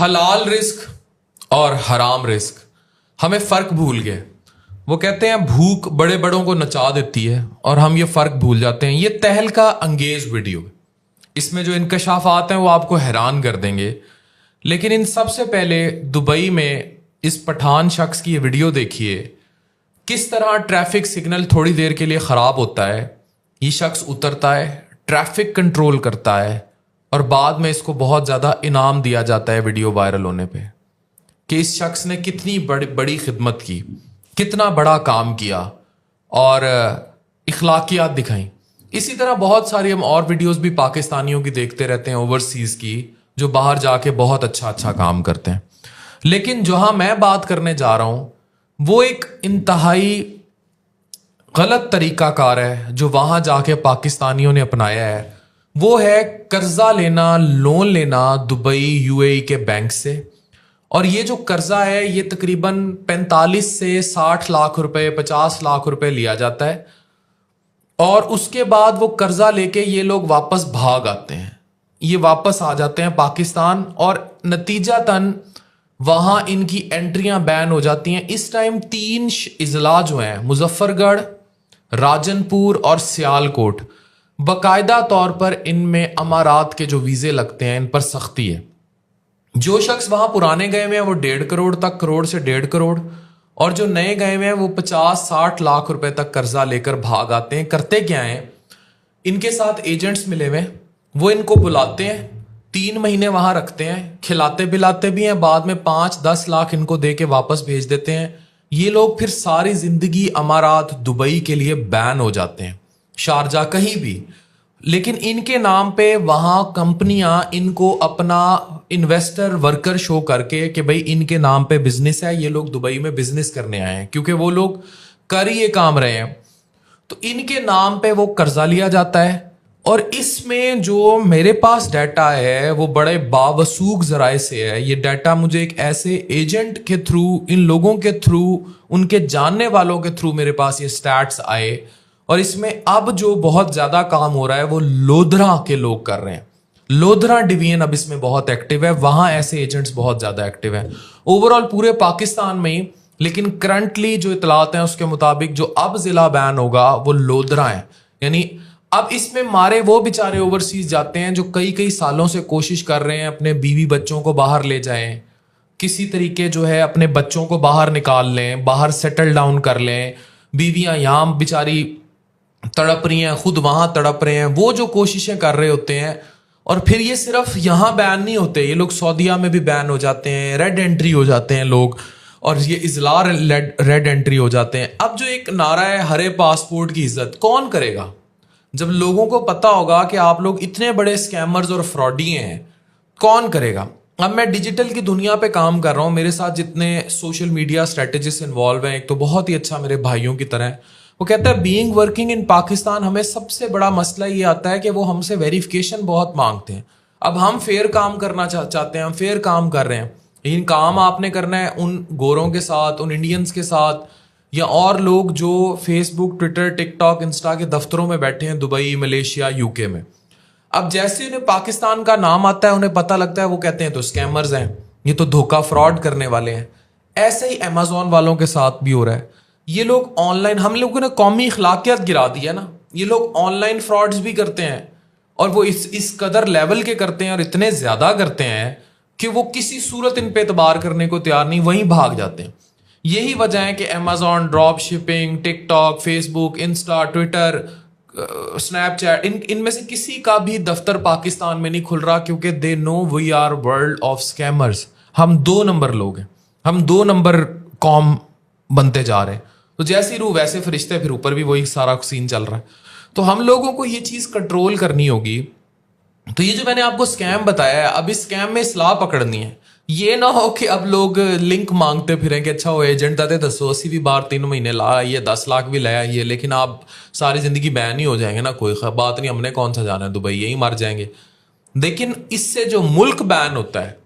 حلال رزق اور حرام رزق ہمیں فرق بھول گئے. وہ کہتے ہیں بھوک بڑے بڑوں کو نچا دیتی ہے اور ہم یہ فرق بھول جاتے ہیں. یہ تہلکہ انگیز ویڈیو ہے, اس میں جو انکشافات ہیں وہ آپ کو حیران کر دیں گے. لیکن ان سب سے پہلے دبئی میں اس پٹھان شخص کی یہ ویڈیو دیکھیے, کس طرح ٹریفک سگنل تھوڑی دیر کے لیے خراب ہوتا ہے. یہ شخص اترتا ہے, ٹریفک کنٹرول کرتا ہے اور بعد میں اس کو بہت زیادہ انعام دیا جاتا ہے ویڈیو وائرل ہونے پہ, کہ اس شخص نے کتنی بڑی خدمت کی, کتنا بڑا کام کیا اور اخلاقیات دکھائیں. اسی طرح بہت ساری ہم اور ویڈیوز بھی پاکستانیوں کی دیکھتے رہتے ہیں اوورسیز کی, جو باہر جا کے بہت اچھا کام کرتے ہیں. لیکن جہاں میں بات کرنے جا رہا ہوں وہ ایک انتہائی غلط طریقہ کار ہے جو وہاں جا کے پاکستانیوں نے اپنایا ہے. وہ ہے قرضہ لینا, لون لینا دبئی UAE کے بینک سے. اور یہ جو قرضہ ہے یہ تقریباً 45 سے 60 لاکھ روپے 50 لاکھ روپے لیا جاتا ہے, اور اس کے بعد وہ قرضہ لے کے یہ لوگ واپس بھاگ آتے ہیں, یہ واپس آ جاتے ہیں پاکستان, اور نتیجتاً وہاں ان کی انٹریاں بین ہو جاتی ہیں. اس ٹائم 3 اضلاع جو ہیں, مظفر گڑھ, راجن پور اور سیالکوٹ, باقاعدہ طور پر ان میں امارات کے جو ویزے لگتے ہیں ان پر سختی ہے. جو شخص وہاں پرانے گئے ہوئے ہیں وہ 1.5 کروڑ تک, کروڑ سے 1.5 کروڑ, اور جو نئے گئے ہوئے ہیں وہ 50-60 لاکھ روپے تک قرضہ لے کر بھاگ آتے ہیں. کرتے کیا ہیں, ان کے ساتھ ایجنٹس ملے ہوئے, وہ ان کو بلاتے ہیں, 3 مہینے وہاں رکھتے ہیں, کھلاتے پلاتے بھی ہیں, بعد میں 5-10 لاکھ ان کو دے کے واپس بھیج دیتے ہیں. یہ لوگ پھر ساری زندگی امارات دبئی کے لیے بین ہو جاتے ہیں, شارجہ کہیں بھی. لیکن ان کے نام پہ وہاں کمپنیاں ان کو اپنا انویسٹر ورکر شو کر کے کہ بھئی ان کے نام پہ بزنس ہے, یہ لوگ دبئی میں بزنس کرنے آئے ہیں, کیونکہ وہ لوگ کر ہی یہ کام رہے ہیں, تو ان کے نام پہ وہ قرضہ لیا جاتا ہے. اور اس میں جو میرے پاس ڈیٹا ہے وہ بڑے باوثوق ذرائع سے ہے. یہ ڈیٹا مجھے ایک ایسے ایجنٹ کے تھرو, ان لوگوں کے تھرو, ان کے جاننے والوں کے تھرو میرے پاس یہ سٹیٹس آئے. اور اس میں اب جو بہت زیادہ کام ہو رہا ہے وہ لودھرا کے لوگ کر رہے ہیں. لودھرا ڈویژن اب اس میں بہت ایکٹیو ہے, وہاں ایسے ایجنٹس بہت زیادہ ایکٹیو ہیں. اوورآل پورے پاکستان میں ہی, لیکن کرنٹلی جو اطلاعات ہیں اس کے مطابق جو اب ضلع بین ہوگا وہ لودھرا ہے. یعنی اب اس میں مارے وہ بیچارے اوورسیز جاتے ہیں جو کئی سالوں سے کوشش کر رہے ہیں اپنے بیوی بچوں کو باہر لے جائیں, کسی طریقے جو ہے اپنے بچوں کو باہر نکال لیں, باہر سیٹل ڈاؤن کر لیں. بیویاں یہاں بیچاری تڑپ رہی ہیں, خود وہاں تڑپ رہے ہیں, وہ جو کوششیں کر رہے ہوتے ہیں. اور پھر یہ صرف یہاں بین نہیں ہوتے, یہ لوگ سعودیہ میں بھی بین ہو جاتے ہیں, ریڈ انٹری ہو جاتے ہیں لوگ, اور یہ اضلاع ریڈ انٹری ہو جاتے ہیں. اب جو ایک نعرہ ہے ہرے پاسپورٹ کی عزت, کون کرے گا جب لوگوں کو پتا ہوگا کہ آپ لوگ اتنے بڑے اسکیمرز اور فراڈی ہیں, کون کرے گا. اب میں ڈیجیٹل کی دنیا پہ کام کر رہا ہوں, میرے ساتھ جتنے سوشل میڈیا اسٹریٹجسٹ انوالو ہیں, ایک تو بہت ہی اچھا میرے بھائیوں کی طرح ہے. وہ کہتا ہے بینگ ورکنگ ان پاکستان ہمیں سب سے بڑا مسئلہ یہ آتا ہے کہ وہ ہم سے ویریفیکیشن بہت مانگتے ہیں. اب ہم فیئر کام کرنا چاہتے ہیں, ہم فیئر کام کر رہے ہیں, لیکن کام آپ نے کرنا ہے ان گوروں کے ساتھ, ان انڈینز کے ساتھ, یا اور لوگ جو فیس بک, ٹویٹر, ٹک ٹاک, انسٹا کے دفتروں میں بیٹھے ہیں دبئی, ملیشیا, UK میں. اب جیسے انہیں پاکستان کا نام آتا ہے انہیں پتہ لگتا ہے, وہ کہتے ہیں تو اسکیمرز ہیں, یہ تو دھوکہ فراڈ کرنے والے ہیں. ایسے ہی امیزون والوں کے ساتھ بھی ہو رہا ہے. یہ لوگ آن لائن, ہم لوگوں نے قومی اخلاقیات گرا دی ہے نا, یہ لوگ آن لائن فراڈز بھی کرتے ہیں, اور وہ اس قدر لیول کے کرتے ہیں اور اتنے زیادہ کرتے ہیں کہ وہ کسی صورت ان پہ اعتبار کرنے کو تیار نہیں, وہیں بھاگ جاتے ہیں. یہی وجہ ہے کہ امیزون, ڈراپ شپنگ, ٹک ٹاک, فیس بک, انسٹا, ٹویٹر, اسنیپ چیٹ, ان میں سے کسی کا بھی دفتر پاکستان میں نہیں کھل رہا, کیونکہ they know we are world of scammers. ہم 2 نمبر لوگ ہیں, ہم 2 نمبر قوم بنتے جا رہے ہیں. تو جیسی روح ویسے فرشتے, پھر اوپر بھی وہی سارا سین چل رہا ہے. تو ہم لوگوں کو یہ چیز کنٹرول کرنی ہوگی. تو یہ جو میں نے آپ کو اسکیم بتایا ہے, اب اس اسکیم میں اصلاح پکڑنی ہے. یہ نہ ہو کہ اب لوگ لنک مانگتے پھریں کہ اچھا وہ ایجنٹ آتے 1080 بھی بار 3 مہینے لا آئیے, 10 لاکھ بھی لے آئیے, لیکن آپ ساری زندگی بین ہی ہو جائیں گے نا, کوئی بات نہیں, ہم نے کون سا جانا ہے دبئی, یہی مر جائیں گے. لیکن اس سے جو ملک بین ہوتا ہے,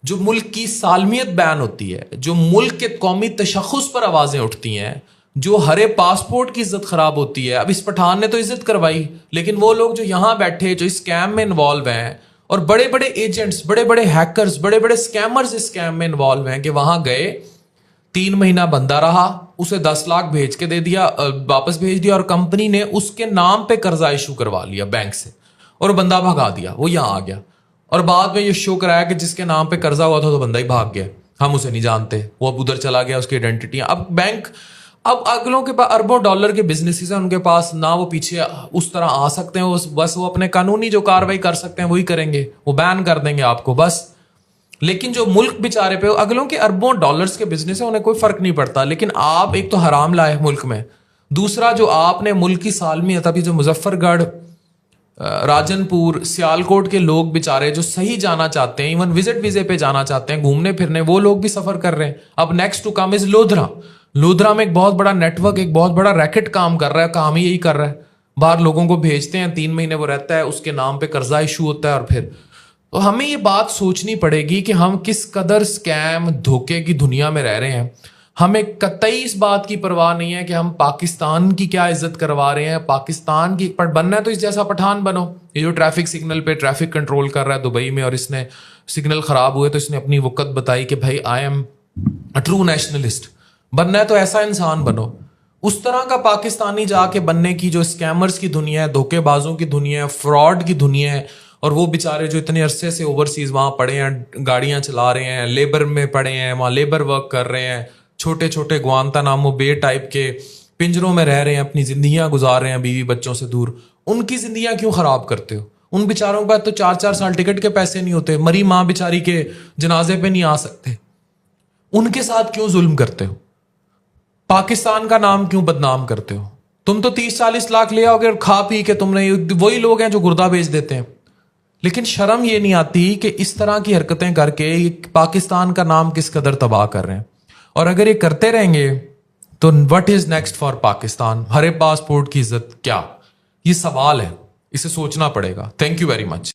جو ملک کی سالمیت بین ہوتی ہے, جو ملک کے قومی تشخص پر آوازیں اٹھتی ہیں, جو ہرے پاسپورٹ کی عزت خراب ہوتی ہے. اب اس پٹھان نے تو عزت کروائی, لیکن وہ لوگ جو یہاں بیٹھے جو اس اسکیم میں انوالو ہیں اور بڑے بڑے ایجنٹس, بڑے بڑے ہیکرز, بڑے بڑے اسکیمرز اس اسکیم میں انوالو ہیں کہ وہاں گئے, 3 مہینہ بندہ رہا, اسے 10 لاکھ بھیج کے دے دیا, واپس بھیج دیا, اور کمپنی نے اس کے نام پہ قرضہ ایشو کروا لیا بینک سے, اور بندہ بھگا دیا, وہ یہاں آ گیا, اور بعد میں یہ شو کرایا کہ جس کے نام پہ قرضہ ہوا تھا تو بندہ ہی بھاگ گیا, ہم اسے نہیں جانتے, وہ اب ادھر چلا گیا, اس کی آئیڈینٹی. اب بینک, اب اگلوں کے پاس اربوں ڈالر کے بزنسز ہیں, ان کے پاس نہ وہ پیچھے اس طرح آ سکتے ہیں, بس وہ اپنے قانونی جو کاروائی کر سکتے ہیں وہی کریں گے, وہ بین کر دیں گے آپ کو بس. لیکن جو ملک بیچارے پہ اگلوں کے اربوں ڈالرز کے بزنس ہیں, انہیں کوئی فرق نہیں پڑتا. لیکن آپ ایک تو حرام لائے ملک میں, دوسرا جو آپ نے ملک کی سالمیت, ابھی جو مظفر گڑھ, راجن پور, سیالکوٹ کے لوگ بیچارے جو صحیح جانا چاہتے ہیں, ایون وزٹ ویزے پہ جانا چاہتے ہیں, گھومنے پھرنے, وہ لوگ بھی سفر کر رہے ہیں. اب نیکسٹ ٹو کم از لودھرا. لودھرا میں ایک بہت بڑا نیٹ ورک, ایک بہت بڑا ریکٹ کام کر رہا ہے, کام ہی یہی کر رہا ہے, باہر لوگوں کو بھیجتے ہیں, 3 مہینے وہ رہتا ہے, اس کے نام پہ قرضہ ایشو ہوتا ہے, اور پھر تو ہمیں یہ بات سوچنی پڑے گی کہ ہم کس قدر اسکیم دھوکے کی دنیا میں رہ رہے ہیں. ہمیں قطعی اس بات کی پرواہ نہیں ہے کہ ہم پاکستان کی کیا عزت کروا رہے ہیں. پاکستان کی بننا ہے تو اس جیسا پٹھان بنو. یہ جو ٹریفک سگنل پہ ٹریفک کنٹرول کر رہا ہے دبئی میں, اور اس نے سگنل خراب ہوئے تو اس نے اپنی وقت بتائی کہ بھائی I am a true nationalist. بننا ہے تو ایسا انسان بنو. اس طرح کا پاکستانی جا کے بننے کی جو اسکیمرز کی دنیا ہے, دھوکے بازوں کی دنیا ہے, فراڈ کی دنیا ہے, اور وہ بیچارے جو اتنے عرصے سے اوورسیز وہاں پڑے ہیں, گاڑیاں چلا رہے ہیں, لیبر میں پڑے ہیں, وہاں لیبر ورک کر رہے ہیں, چھوٹے چھوٹے گوانتانامو بے ٹائپ کے پنجروں میں رہ رہے ہیں, اپنی زندگیاں گزار رہے ہیں بیوی بچوں سے دور. ان کی زندگیاں کیوں خراب کرتے ہو؟ ان بیچاروں کے پاس تو 4 سال ٹکٹ کے پیسے نہیں ہوتے, مری ماں بیچاری کے جنازے پہ نہیں آ سکتے. ان کے ساتھ کیوں ظلم کرتے ہو؟ پاکستان کا نام کیوں بدنام کرتے ہو؟ تم تو 30-40 لاکھ لے آؤ گے اور کھا پی کے تم نے, وہی لوگ ہیں جو گردہ بیچ دیتے ہیں. لیکن شرم یہ نہیں آتی کہ اس طرح کی حرکتیں کر کے پاکستان کا نام کس قدر تباہ کر رہے ہیں. اور اگر یہ کرتے رہیں گے تو what is next for Pakistan? ہرے پاسپورٹ کی عزت کیا؟ یہ سوال ہے, اسے سوچنا پڑے گا. Thank you very much.